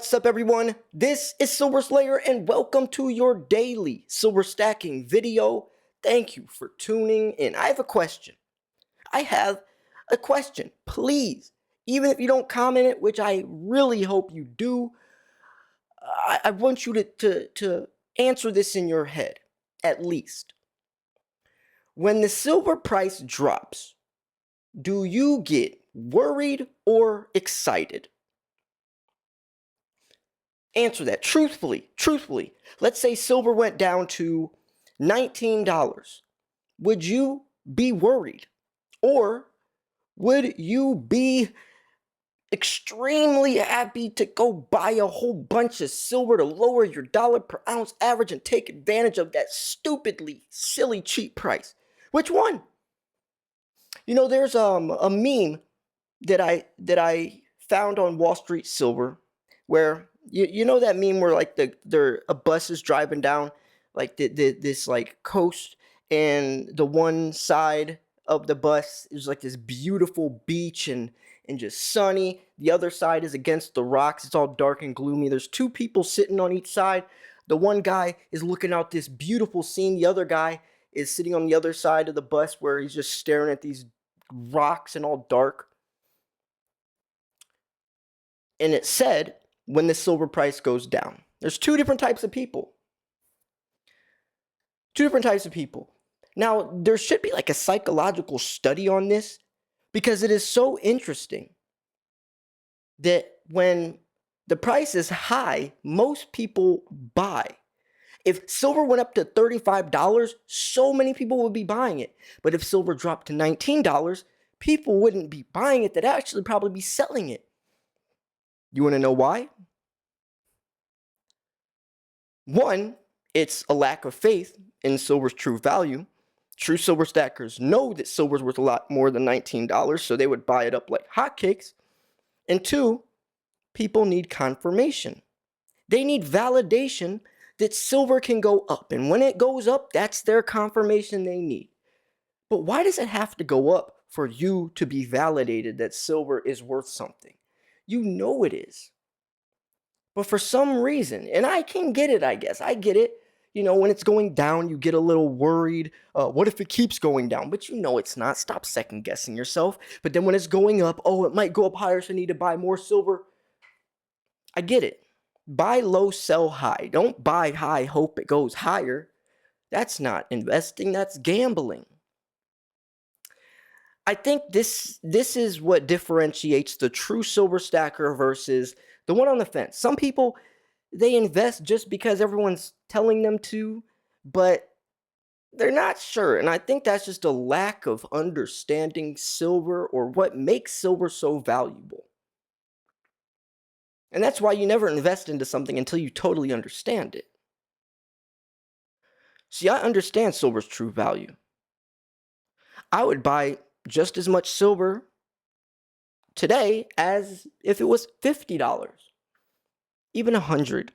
What's up, everyone? This is Silver Slayer, and welcome to your daily silver stacking video. Thank you for tuning in. I have a question. Please, even if you don't comment it, which I really hope you do, I want you to answer this in your head, at least. When the silver price drops, do you get worried or excited? Answer that truthfully. Let's say silver went down to $19. Would you be worried? Or would you be extremely happy to go buy a whole bunch of silver to lower your dollar per ounce average and take advantage of that stupidly silly cheap price? Which one? You know, there's a meme that I found on Wall Street Silver where you know that meme where like a bus is driving down like this like coast, and the one side of the bus is like this beautiful beach and just sunny. The other side is against the rocks. It's all dark and gloomy. There's two people sitting on each side. The one guy is looking out this beautiful scene. The other guy is sitting on the other side of the bus where he's just staring at these rocks and all dark. And it said, when the silver price goes down, there's two different types of people. Now, there should be like a psychological study on this, because it is so interesting that when the price is high, most people buy. If silver went up to $35, so many people would be buying it. But if silver dropped to $19, people wouldn't be buying it. They'd actually probably be selling it. You want to know why? One, it's a lack of faith in silver's true value. True silver stackers know that silver's worth a lot more than $19, so they would buy it up like hotcakes. And two, people need confirmation. They need validation that silver can go up. And when it goes up, that's their confirmation they need. But why does it have to go up for you to be validated that silver is worth something? You know it is. But for some reason, and I can get it, I guess. I get it. You know, when it's going down, you get a little worried. What if it keeps going down? But you know it's not. Stop second guessing yourself. But then when it's going up, oh, it might go up higher, so I need to buy more silver. I get it. Buy low, sell high. Don't buy high, hope it goes higher. That's not investing, that's gambling. I think this is what differentiates the true silver stacker versus the one on the fence. Some people, they invest just because everyone's telling them to, but they're not sure. And I think that's just a lack of understanding silver, or what makes silver so valuable. And that's why you never invest into something until you totally understand it. See, I understand silver's true value. I would buy just as much silver today as if it was $50, even $100.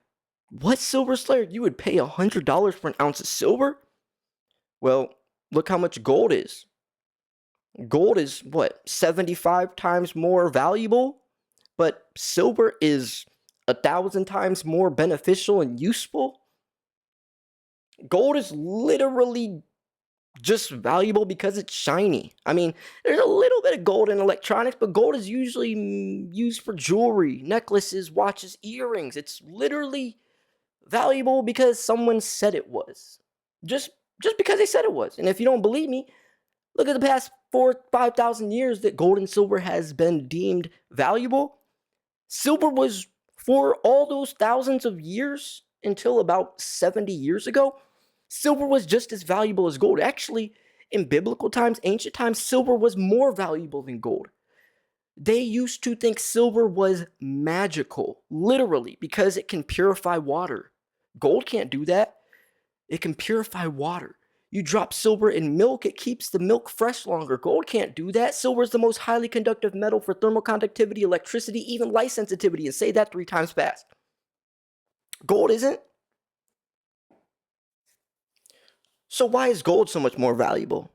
What, Silver Slayer? You would pay $100 for an ounce of silver? Well, look how much gold is. Gold is what, 75 times more valuable? But silver is 1,000 times more beneficial and useful. Gold is literally just valuable because it's shiny. I mean, there's a little bit of gold in electronics, but gold is usually used for jewelry, necklaces, watches, earrings. It's literally valuable because someone said it was. Just because they said it was. And if you don't believe me, look at the past 5,000 years that gold and silver has been deemed valuable. Silver was, for all those thousands of years until about 70 years ago, silver was just as valuable as gold. Actually, in biblical times, ancient times, silver was more valuable than gold. They used to think silver was magical, literally, because it can purify water. Gold can't do that. It can purify water. You drop silver in milk, it keeps the milk fresh longer. Gold can't do that. Silver is the most highly conductive metal for thermal conductivity, electricity, even light sensitivity, and say that 3 times fast. Gold isn't. So why is gold so much more valuable?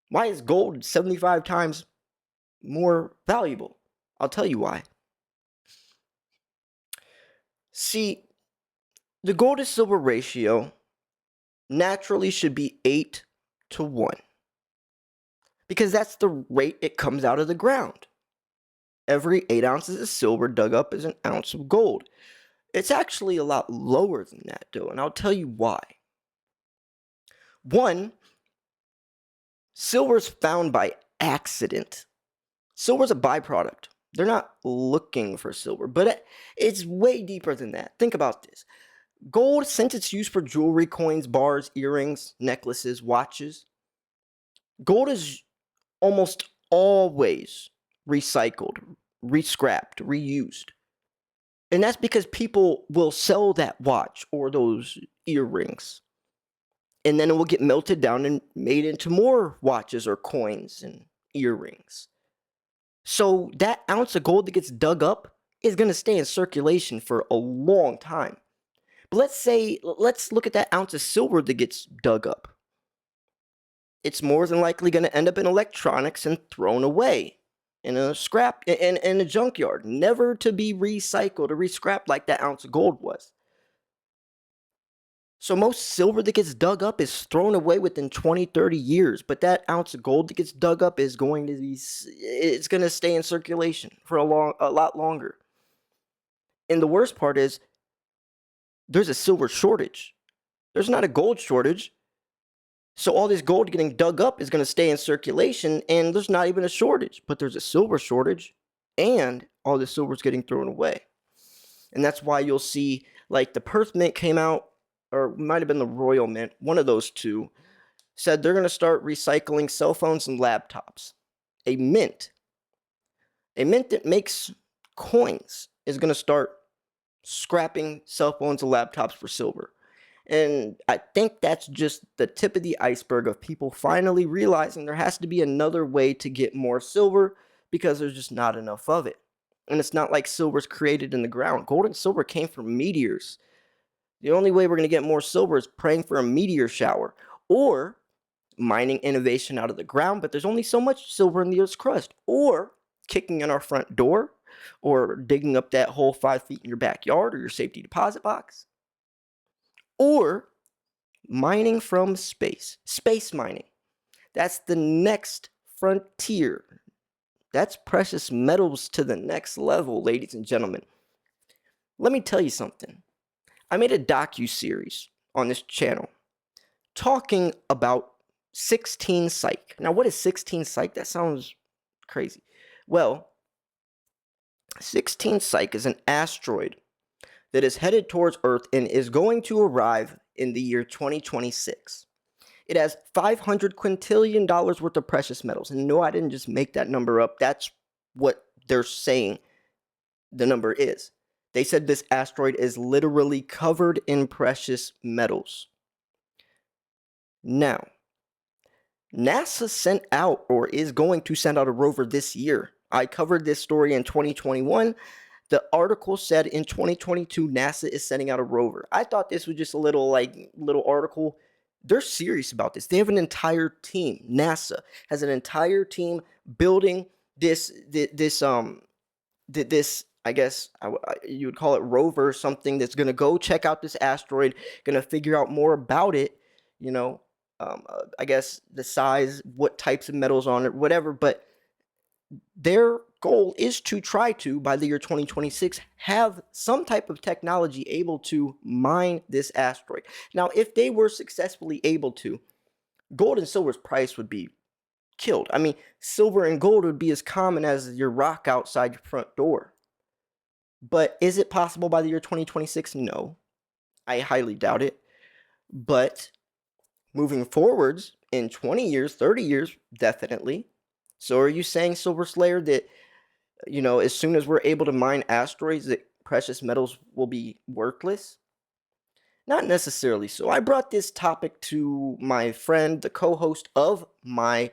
Why is gold 75 times more valuable? I'll tell you why. See, the gold to silver ratio naturally should be 8 to 1 because that's the rate it comes out of the ground. Every 8 ounces of silver dug up is an ounce of gold. It's actually a lot lower than that, though, and I'll tell you why. One, silver's found by accident. Silver's a byproduct. They're not looking for silver, but it's way deeper than that. Think about this. Gold, since it's used for jewelry, coins, bars, earrings, necklaces, watches, gold is almost always recycled, re-scrapped, reused. And that's because people will sell that watch or those earrings. And then it will get melted down and made into more watches or coins and earrings. So that ounce of gold that gets dug up is going to stay in circulation for a long time. But let's look at that ounce of silver that gets dug up. It's more than likely going to end up in electronics and thrown away in a scrap in a junkyard, never to be recycled or re-scrapped like that ounce of gold was. So most silver that gets dug up is thrown away within 20, 30 years, but that ounce of gold that gets dug up is going to stay in circulation for a lot longer. And the worst part is there's a silver shortage. There's not a gold shortage. So all this gold getting dug up is going to stay in circulation, and there's not even a shortage, but there's a silver shortage, and all the silver's getting thrown away. And that's why you'll see, like, the Perth Mint came out, or it might have been the Royal Mint, one of those two, said they're going to start recycling cell phones and laptops. A mint that makes coins is going to start scrapping cell phones and laptops for silver. And I think that's just the tip of the iceberg of people finally realizing there has to be another way to get more silver because there's just not enough of it. And it's not like silver's created in the ground. Gold and silver came from meteors. The only way we're going to get more silver is praying for a meteor shower or mining innovation out of the ground, but there's only so much silver in the Earth's crust, or kicking in our front door, or digging up that hole 5 feet in your backyard or your safety deposit box, or mining from space. Space mining. That's the next frontier. That's precious metals to the next level, ladies and gentlemen. Let me tell you something. I made a docu-series on this channel talking about 16 Psyche. Now, what is 16 Psyche? That sounds crazy. Well, 16 Psyche is an asteroid that is headed towards Earth and is going to arrive in the year 2026. It has $500 quintillion worth of precious metals. And no, I didn't just make that number up. That's what they're saying the number is. They said this asteroid is literally covered in precious metals. Now, NASA sent out, or is going to send out, a rover this year. I covered this story in 2021. The article said in 2022, NASA is sending out a rover. I thought this was just a little article. They're serious about this. They have an entire team. NASA has an entire team building this, I guess you would call it rover or something, that's going to go check out this asteroid, going to figure out more about it, I guess the size, what types of metals on it, whatever. But their goal is to try to, by the year 2026, have some type of technology able to mine this asteroid. Now, if they were successfully able to, gold and silver's price would be killed. I mean, silver and gold would be as common as your rock outside your front door. But is it possible by the year 2026? No. I highly doubt it. But moving forwards in 20 years, 30 years, definitely. So are you saying, Silver Slayer, that, as soon as we're able to mine asteroids, that precious metals will be worthless? Not necessarily so. I brought this topic to my friend, the co-host of my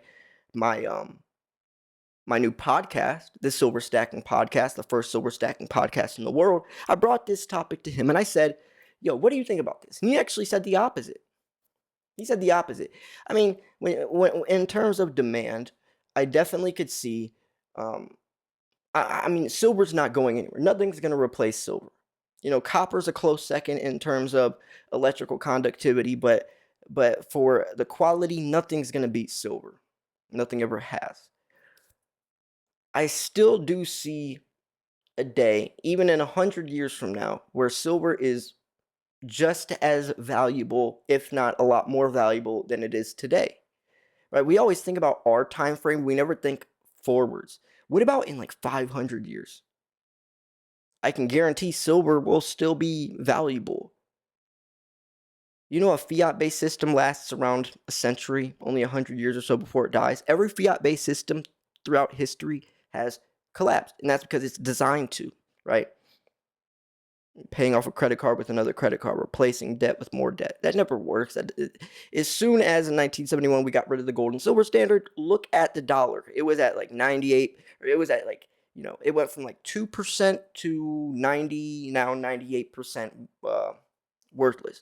new podcast, the Silver Stacking Podcast, the first silver stacking podcast in the world. I brought this topic to him and I said, yo, what do you think about this? And he actually said the opposite. I mean, when in terms of demand, I definitely could see, I mean, silver's not going anywhere. Nothing's going to replace silver. Copper's a close second in terms of electrical conductivity, but for the quality, nothing's gonna beat silver. Nothing ever has. I still do see a day, even in 100 years from now, where silver is just as valuable, if not a lot more valuable than it is today. Right? We always think about our time frame. We never think forwards. What about in like 500 years? I can guarantee silver will still be valuable. A fiat-based system lasts around a century, only 100 years or so before it dies. Every fiat-based system throughout history has collapsed, and that's because it's designed to, right? Paying off a credit card with another credit card, replacing debt with more debt. That never works. As soon as in 1971 we got rid of the gold and silver standard, look at the dollar. It was at like 98, or it was at like, it went from like 2% to 90, now 98% worthless.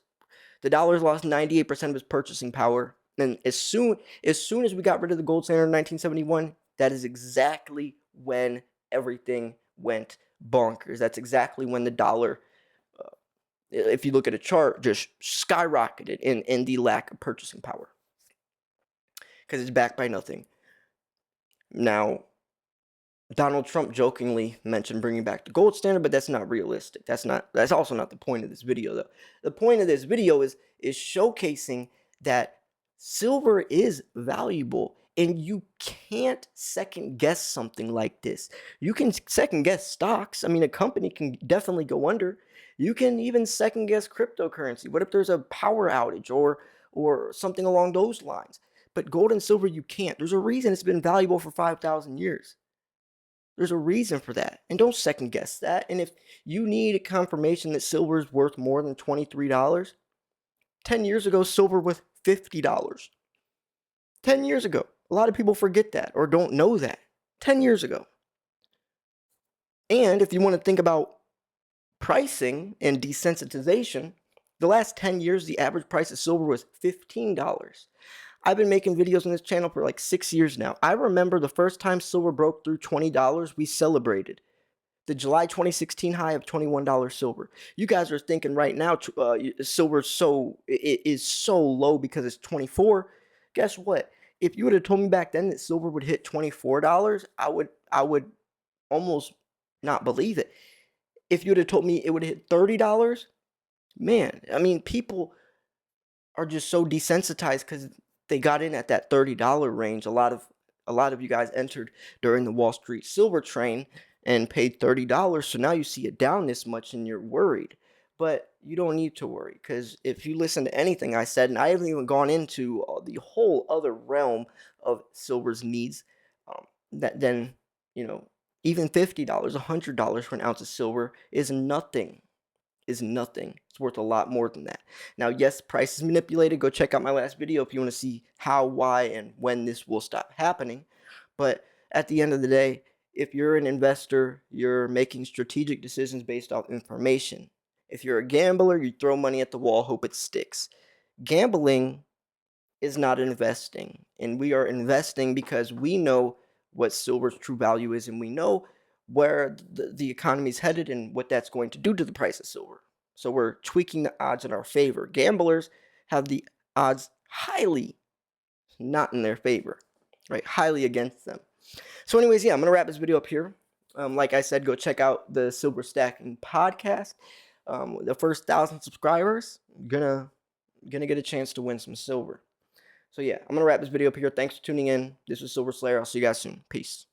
The dollar's lost 98% of its purchasing power. And as soon as we got rid of the gold standard in 1971, that is exactly when everything went bonkers. That's exactly when the dollar, if you look at a chart, just skyrocketed in the lack of purchasing power, because it's backed by nothing. Now, Donald Trump jokingly mentioned bringing back the gold standard, but that's not realistic. That's also not the point of this video, though. The point of this video is showcasing that silver is valuable, and you can't second guess something like this. You can second guess stocks. I mean, a company can definitely go under. You can even second guess cryptocurrency. What if there's a power outage or something along those lines? But gold and silver, you can't. There's a reason it's been valuable for 5,000 years. There's a reason for that. And don't second guess that. And if you need a confirmation that silver is worth more than $23, 10 years ago, silver was $50. 10 years ago. A lot of people forget that or don't know that. 10 years ago. And if you want to think about pricing and desensitization, the last 10 years, the average price of silver was $15. I've been making videos on this channel for like 6 years now. I remember the first time silver broke through $20, we celebrated. The July 2016 high of $21 silver. You guys are thinking right now silver is so low because it's 24. Guess what? If you would have told me back then that silver would hit $24, I would almost not believe it. If you would have told me it would hit $30, man, I mean, people are just so desensitized because they got in at that $30 range. A lot of you guys entered during the Wall Street silver train and paid $30. So now you see it down this much and you're worried. But you don't need to worry, because if you listen to anything I said, and I haven't even gone into the whole other realm of silver's needs, then even $50, $100 for an ounce of silver is nothing. Is nothing. It's worth a lot more than that. Now, yes, price is manipulated. Go check out my last video if you want to see how, why, and when this will stop happening. But at the end of the day, if you're an investor, you're making strategic decisions based off information. If you're a gambler, you throw money at the wall, hope it sticks. Gambling is not investing, and we are investing because we know what silver's true value is, and we know where the economy is headed and what that's going to do to the price of silver. So we're tweaking the odds in our favor. Gamblers have the odds highly not in their favor, right? Highly against them. So anyways, yeah, I'm going to wrap this video up here. Like I said, go check out the Silver Stacking podcast. The first 1,000 subscribers, gonna get a chance to win some silver. So yeah, I'm going to wrap this video up here. Thanks for tuning in. This was Silver Slayer. I'll see you guys soon. Peace.